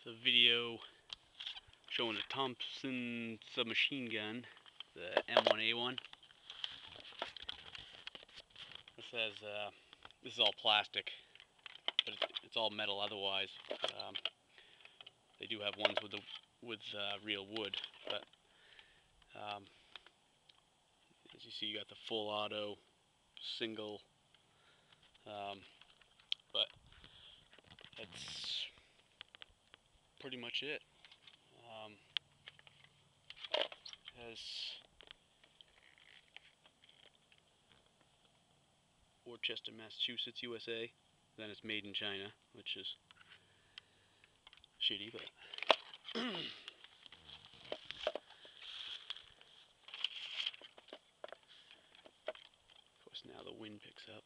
It's a video showing the Thompson submachine gun, the M1A1. This has this is all plastic, but it's all metal otherwise. They do have ones with real wood, but as you see, you got the full auto, single, but that's pretty much it. Has Worcester, Massachusetts, USA. Then it's made in China, which is shitty, but of course now the wind picks up.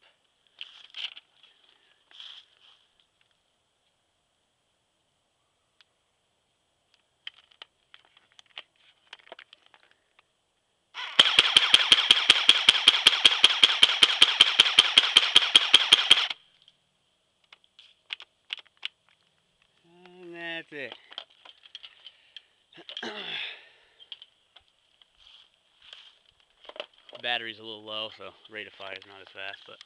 And that's it. The battery's a little low, so rate of fire is not as fast, but